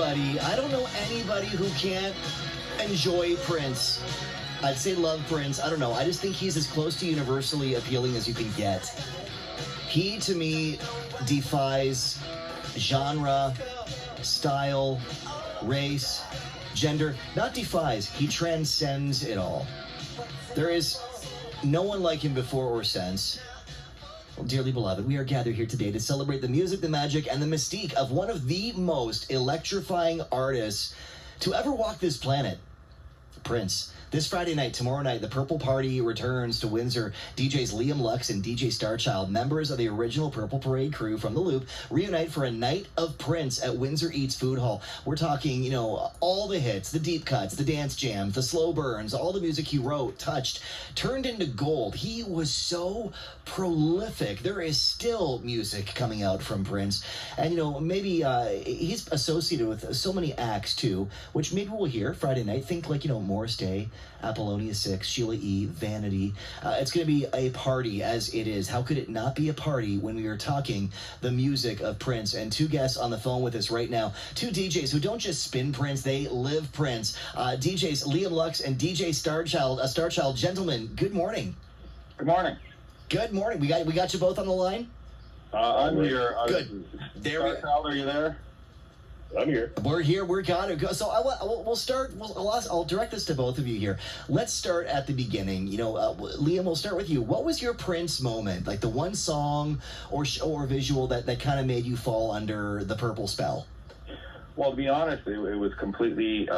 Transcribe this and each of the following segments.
I don't know anybody who can't enjoy Prince. I'd say love Prince. I don't know. I just think he's as close to universally appealing as you can get. He, to me, defies genre, style, race, gender. Not defies, he transcends it all. There is no one like him before or since. Well, dearly beloved, we are gathered here today to celebrate the music, the magic, and the mystique of one of the most electrifying artists to ever walk this planet, Prince. This Friday night, tomorrow night, the Purple Party returns to Windsor. DJs Liam Lux and DJ Starchild, members of the original Purple Parade crew from the Loop, reunite for a night of Prince at WindsorEats Food Hall. We're talking, all the hits, the deep cuts, the dance jams, the slow burns, all the music he wrote, touched, turned into gold. He was so prolific. There is still music coming out from Prince. And, maybe he's associated with so many acts, too, which maybe we'll hear Friday night. Think like, Morris Day, Apollonia 6, Sheila E., Vanity. It's going to be a party, as it is. How could it not be a party when we are talking the music of Prince? And two guests on the phone with us right now. Two DJs who don't just spin Prince, they live Prince. DJs Liam Lux and DJ Starchild. Gentlemen, good morning. Good morning. Good morning. We got you both on the line? I'm here. Good. Starchild, are you there? I'm here. We're here. We're gonna go. So we'll start. I'll direct this to both of you here. Let's start at the beginning. Liam, we'll start with you. What was your Prince moment? Like the one song or visual that kind of made you fall under the purple spell? Well, to be honest, it was completely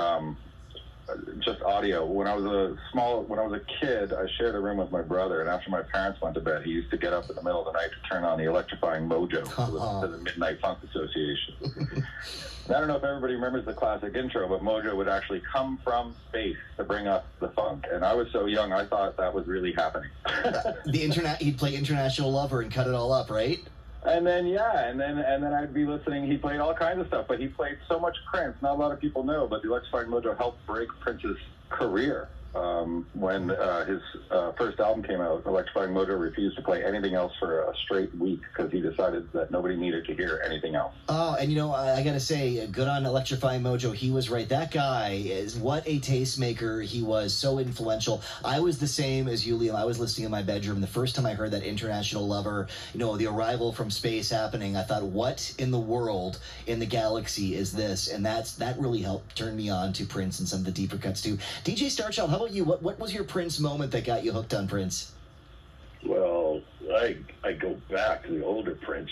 just audio. When I was a kid, I shared a room with my brother, and after my parents went to bed, he used to get up in the middle of the night to turn on the electrifying Mojo to the Midnight Funk Association. I don't know if everybody remembers the classic intro, but Mojo would actually come from space to bring us the funk. And I was so young, I thought that was really happening. He'd play International Lover and cut it all up, right? And then I'd be listening. He played all kinds of stuff, but he played so much Prince. Not a lot of people know, but the Electrifying Mojo helped break Prince's career. When his first album came out, Electrifying Mojo refused to play anything else for a straight week because he decided that nobody needed to hear anything else. Oh, and I gotta say, good on Electrifying Mojo. He was right. That guy is what a tastemaker he was. So influential. I was the same as you, Liam. I was listening in my bedroom. The first time I heard that International Lover, the arrival from space happening, I thought, what in the world in the galaxy is this? And that really helped turn me on to Prince and some of the deeper cuts too. DJ Starchild, how about you? What was your Prince moment that got you hooked on Prince? Well, I go back to the older Prince,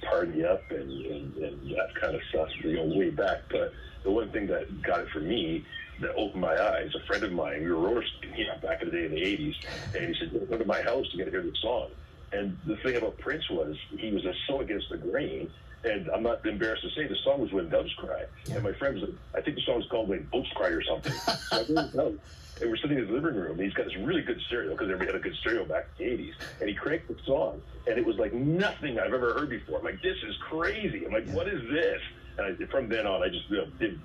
Party Up and that kind of stuff, way back. But the one thing that got it for me, that opened my eyes, a friend of mine, we were roller skating back in the day in the 80s, and he said, "Go to my house to get to hear the song." And the thing about Prince was he was just so against the grain. And I'm not embarrassed to say the song was When Doves Cry. Yeah. And my friend was like, I think the song was called When Boats Cry or something. So I didn't know. And we're sitting in his living room, and he's got this really good stereo, because everybody had a good stereo back in the 80s. And he cranked the song, and it was like nothing I've ever heard before. I'm like, this is crazy. I'm like, what is this? And from then on, I just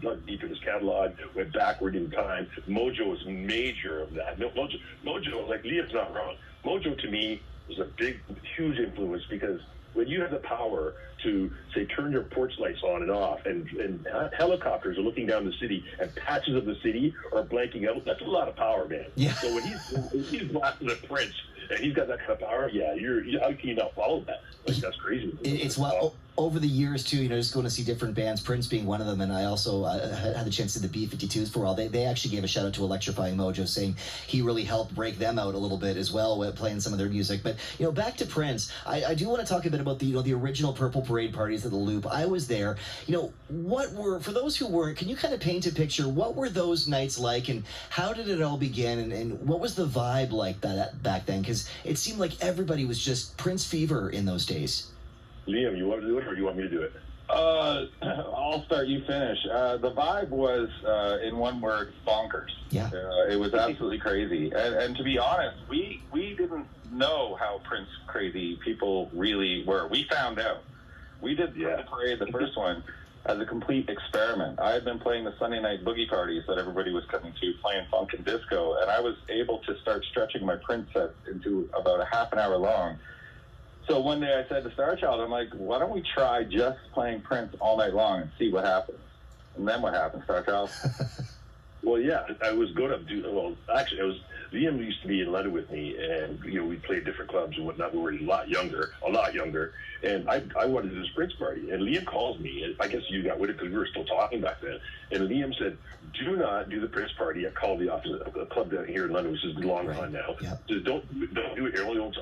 dug deep in his catalog, went backward in time. Mojo was major of that. Mojo, like Leah's not wrong. Mojo, to me, was a big, huge influence, because when you have the power to, say, turn your porch lights on and off, and helicopters are looking down the city, and patches of the city are blanking out, that's a lot of power, man. Yeah. So when he's blasting at Prince, and he's got that kind of power, how can you not follow that? Like, that's crazy. It's over the years, too, just going to see different bands, Prince being one of them, and I also had the chance to see the B-52s for a while. They actually gave a shout-out to Electrifying Mojo, saying he really helped break them out a little bit as well with playing some of their music. But, back to Prince, I do want to talk a bit about the original Purple Parade parties at the Loop. I was there. For those who weren't, can you kind of paint a picture? What were those nights like, and how did it all begin, and what was the vibe like that back then? Because it seemed like everybody was just Prince fever in those days. Liam, you want to do it, or you want me to do it? I'll start, you finish. The vibe was, in one word, bonkers. Yeah. It was absolutely crazy. And to be honest, we didn't know how Prince crazy people really were. We found out. We did the parade, the first one, as a complete experiment. I had been playing the Sunday night boogie parties that everybody was coming to, playing funk and disco, and I was able to start stretching my Prince set into about a half an hour long. So one day I said to Starchild, I'm like, why don't we try just playing Prince all night long and see what happens? And then what happened, Starchild? Well, yeah, I was going to do. Well, actually, Liam used to be in London with me, and we played different clubs and whatnot. We were a lot younger, and I wanted to do this Prince party. And Liam calls me, and I guess you got with it because we were still talking back then. And Liam said, "Do not do the Prince party at Call the Office, a club down here in London, which is long gone now. Yep. So don't do it here. It only holds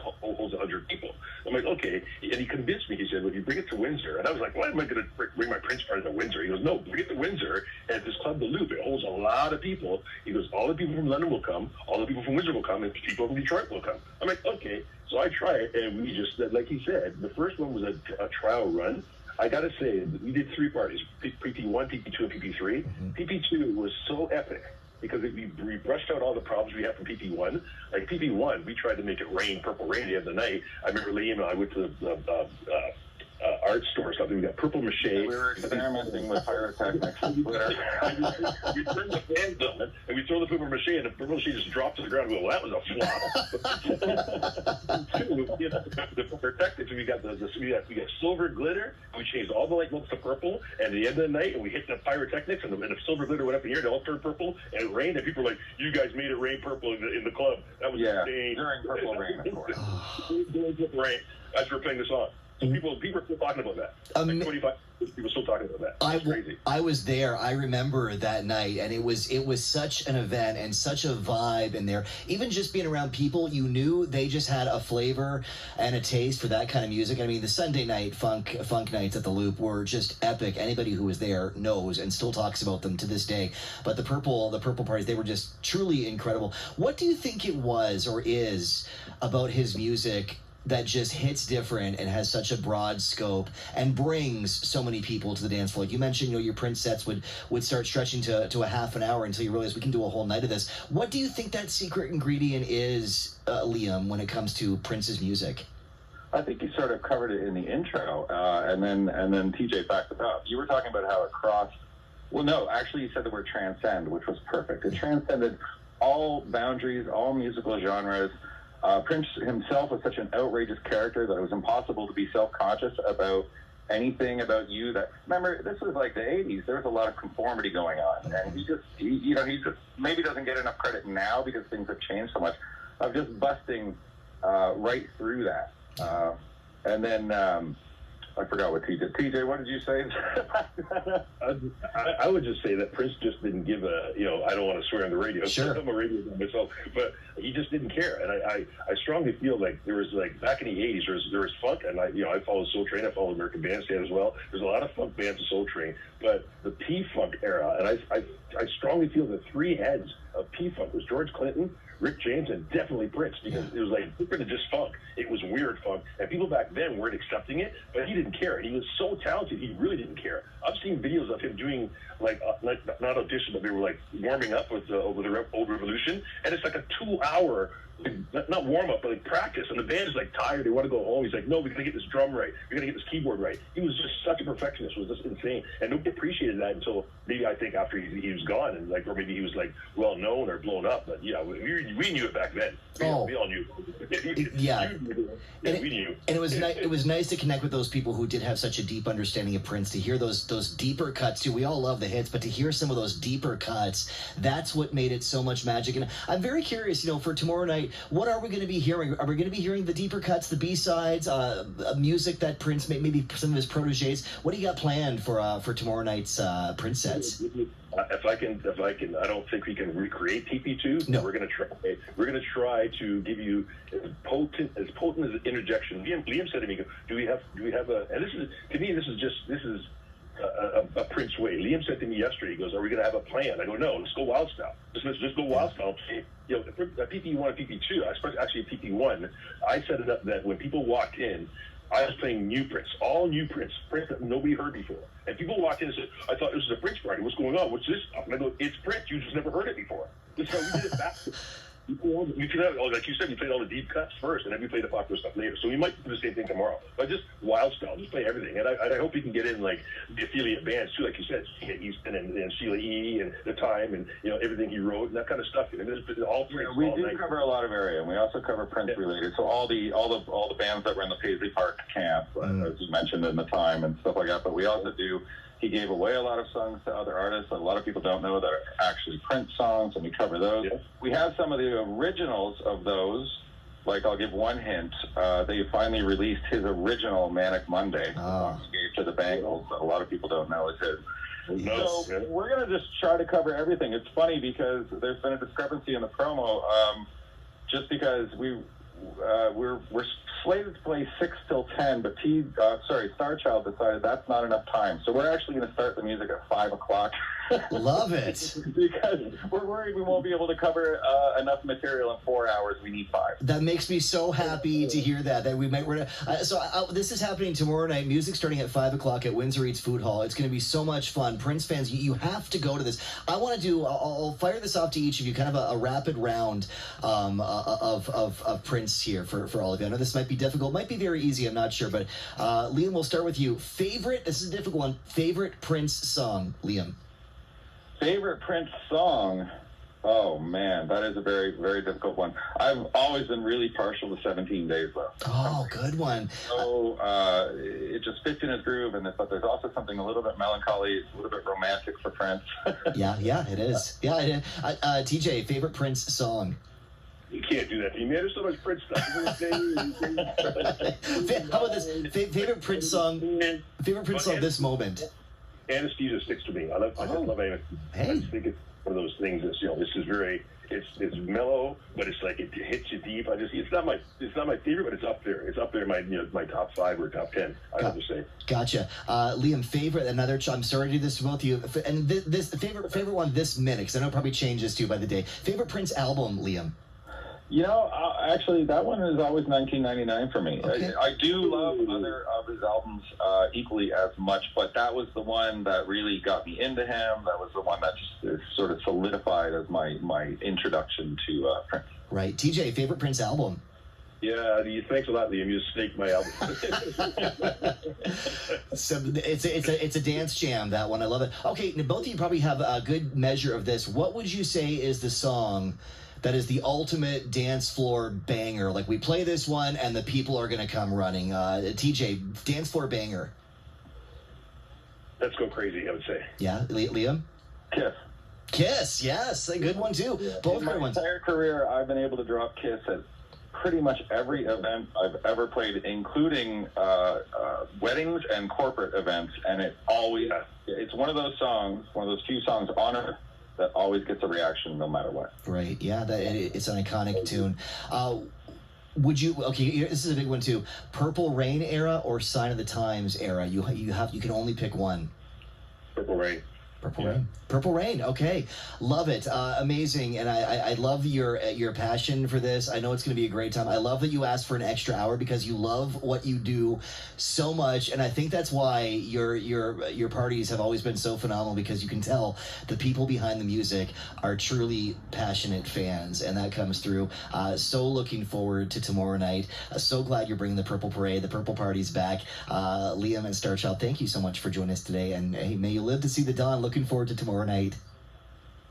100 people." I'm like, okay. And he convinced me. He said, "Well, you bring it to Windsor." And I was like, "Why am I going to bring my Prince party to Windsor?" He goes, "No, bring it to Windsor at this club, the Loop. It holds a lot of people." He goes, "All the people from London will come, all the people from Windsor will come, and people from Detroit will come." I'm like, okay. So I try it, and we just, like he said, the first one was a trial run. I got to say, we did 3 parties, PP1, PP2, and PP3. Mm-hmm. PP2 was so epic because we brushed out all the problems we had from PP1. Like PP1, we tried to make it rain, purple rain the other night. I remember Liam and I went to the art store or something. We got purple mache. We were experimenting with pyrotechnics. We turned the fans on, and we throw the purple mache, and the purple mache just dropped to the ground. We go, well, that was a flop. The pyrotechnics, we got we got silver glitter. We changed all the light bulbs to purple, and at the end of the night, and we hit the pyrotechnics, and the silver glitter went up in the air, and it all turned purple, and it rained, and people were like, "You guys made it rain purple in the club." That was insane. During purple rain, of course. During purple rain, as we're playing the song. So people are still talking about that. Like 25 people still talking about that. It's crazy. I was there. I remember that night, and it was such an event and such a vibe in there. Even just being around people, you knew they just had a flavor and a taste for that kind of music. I mean, the Sunday night funk nights at the Loop were just epic. Anybody who was there knows and still talks about them to this day. But the purple parties, they were just truly incredible. What do you think it was or is about his music that just hits different and has such a broad scope and brings so many people to the dance floor? Like you mentioned, your Prince sets would start stretching to a half an hour until you realize we can do a whole night of this. What do you think that secret ingredient is, Liam, when it comes to Prince's music? I think you sort of covered it in the intro, and then TJ backed it up. You were talking about how it crossed. Well, no, actually, you said the word transcend, which was perfect. It transcended all boundaries, all musical genres. Prince himself was such an outrageous character that it was impossible to be self-conscious about anything about you. That, remember, this was like the 80s. There was a lot of conformity going on, and he just maybe doesn't get enough credit now because things have changed so much, of just busting right through that. And then I forgot what TJ. TJ, what did you say? I would just say that Prince just didn't give a, I don't want to swear on the radio. Sure. I'm a radio guy myself, but he just didn't care. And I strongly feel like there was, like, back in the 80s, there was funk, and I followed Soul Train, I followed American Bandstand as well. There's a lot of funk bands of Soul Train, but the P-Funk era, and I strongly feel the 3 heads of P-Funk was George Clinton, Rick James, and definitely Prince, because it was like different than just funk. It was weird funk, and people back then weren't accepting it, but he didn't care. And he was so talented, he really didn't care. I've seen videos of him doing like not audition, but they were like warming up with the Old Revolution, and it's like a 2-hour. Not warm up, but like practice, and the band is like tired. They want to go home. He's like, "No, we got to get this drum right. We got to get this keyboard right." He was just such a perfectionist. It was just insane, and nobody appreciated that until maybe I think after he was gone, and like, or maybe he was like well known or blown up. But yeah, we knew it back then. We all knew. Yeah, we knew. And it was nice to connect with those people who did have such a deep understanding of Prince. To hear those deeper cuts too. We all love the hits, but to hear some of those deeper cuts, that's what made it so much magic. And I'm very curious, for tomorrow night. What are we going to be hearing? Are we going to be hearing the deeper cuts, the B-sides, music that Prince, maybe some of his proteges? What do you got planned for tomorrow night's Prince sets? If I can, I don't think we can recreate TP2. No. We're going to try to give you as potent as an interjection. Liam said to me, "Do we have a?" And this is a Prince way. Liam said to me yesterday, he goes, "Are we going to have a plan?" I go, "No, let's go wild style. Let's go wild style." PP1 and PP2, actually PP1, I set it up that when people walked in, I was playing new Prince, all new Prince that nobody heard before. And people walked in and said, "I thought this was a Prince party. What's going on? What's this?" And I go, "It's Prince. You just never heard it before." That's how we did it back. We could have, like you said, we played all the deep cuts first, and then we played the popular stuff later. So we might do the same thing tomorrow. But just wild style, just play everything. And I hope we can get in like the affiliate bands too, like you said, Easton and Sheila E. and The Time, and everything he wrote and that kind of stuff. And there's all three. We do cover a lot of area, and we also cover Prince related. So all the bands that were in the Paisley Park camp, as you mentioned, in The Time and stuff like that. But we also do. He gave away a lot of songs to other artists that a lot of people don't know that are actually Prince songs, and we cover those. Yeah. We have some of the originals of those. Like, I'll give one hint. They finally released his original Manic Monday. The song he gave to the Bangles that a lot of people don't know is his. So we're going to just try to cover everything. It's funny because there's been a discrepancy in the promo just because we're slated to play 6 till 10, but Starchild decided that's not enough time. So we're actually going to start the music at 5 o'clock. Love it. Because we're worried we won't be able to cover enough material in 4 hours. We need 5. That makes me so happy to hear that we might. This is happening tomorrow night. Music starting at 5 o'clock at WindsorEats Food Hall. It's going to be so much fun. Prince fans, you have to go to this. I want to do. I'll fire this off to each of you, kind of a rapid round of Prince here for all of you. I know this might be difficult, might be very easy. I'm not sure, but Liam, we'll start with you. This is a difficult one. Favorite Prince song, Liam. Favorite Prince song? Oh, man, that is a very, very difficult one. I've always been really partial to 17 Days, though. Oh, good one. So it just fits in his groove, but there's also something a little bit melancholy, a little bit romantic for Prince. Yeah, it is. Yeah, it is. TJ, favorite Prince song? You can't do that. He made us so much Prince stuff. How about this? Favorite Prince song? Favorite Prince song this moment? Anesthesia sticks to me. I just love Anesthesia. Hey. I just think it's one of those things that's this is very it's mellow, but it's like it hits you deep. It's not my favorite, but it's up there. It's up there in my top 5 or top 10. I have to say. Gotcha. Liam, favorite I'm sorry to do this to both of you. And this favorite one this minute, because I know it probably changes too by the day. Favorite Prince album, Liam. Actually, that one is always 1999 for me. Okay. I do love other of his albums equally as much, but that was the one that really got me into him. That was the one that just sort of solidified as my introduction to Prince. Right. TJ, favorite Prince album? Yeah, thanks a lot, Liam. You snaked my album. So it's a dance jam, that one. I love it. Okay, now both of you probably have a good measure of this. What would you say is the song that is the ultimate dance floor banger? Like, we play this one and the people are going to come running. TJ, dance floor banger. Let's Go Crazy, I would say. Yeah, Liam? Kiss, yes, a good one too. Yeah. Both good ones. In my entire career, I've been able to drop Kiss at pretty much every event I've ever played, including weddings and corporate events, and it's one of those few songs on Earth that always gets a reaction no matter what. Right, yeah, it's an iconic tune. Would you, this is a big one too, Purple Rain era or Sign of the Times era? You can only pick one. Purple Rain. Purple Rain. Okay, love it. Amazing, and I love your passion for this. I know it's going to be a great time. I love that you asked for an extra hour because you love what you do so much, and I think that's why your parties have always been so phenomenal, because you can tell the people behind the music are truly passionate fans, and that comes through. So looking forward to tomorrow night. So glad you're bringing the Purple Parade, the Purple Party's back. Liam and Starchild, thank you so much for joining us today, and hey, may you live to see the dawn. Looking forward to tomorrow night.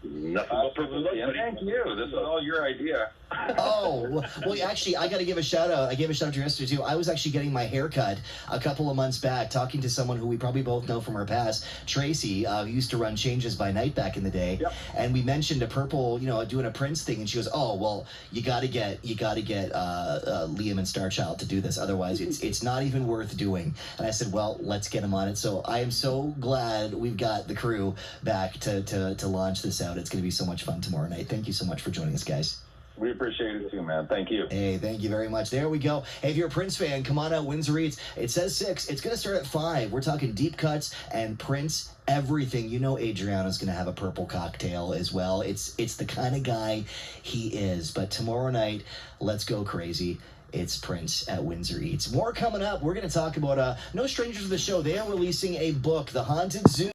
Nothing but purple. Thank you. This is all your idea. Oh, well, actually, I got to give a shout out. I gave a shout out to you yesterday, too. I was actually getting my hair cut a couple of months back, talking to someone who we probably both know from our past, Tracy, who used to run Changes by Night back in the day. Yep. And we mentioned a Purple, doing a Prince thing. And she goes, oh, well, you got to get Liam and Starchild to do this. Otherwise, it's not even worth doing. And I said, well, let's get him on it. So I am so glad we've got the crew back to launch this out. It's going to be so much fun tomorrow night. Thank you so much for joining us, guys. We appreciate it too, man. Thank you. Hey, thank you very much. There we go. Hey, if you're a Prince fan, come on out, WindsorEats. It says 6. It's going to start at 5. We're talking deep cuts and Prince everything. Adriano's going to have a purple cocktail as well. It's the kind of guy he is. But tomorrow night, let's go crazy. It's Prince at WindsorEats. More coming up. We're going to talk about no strangers to the show. They are releasing a book, The Haunted Zoo.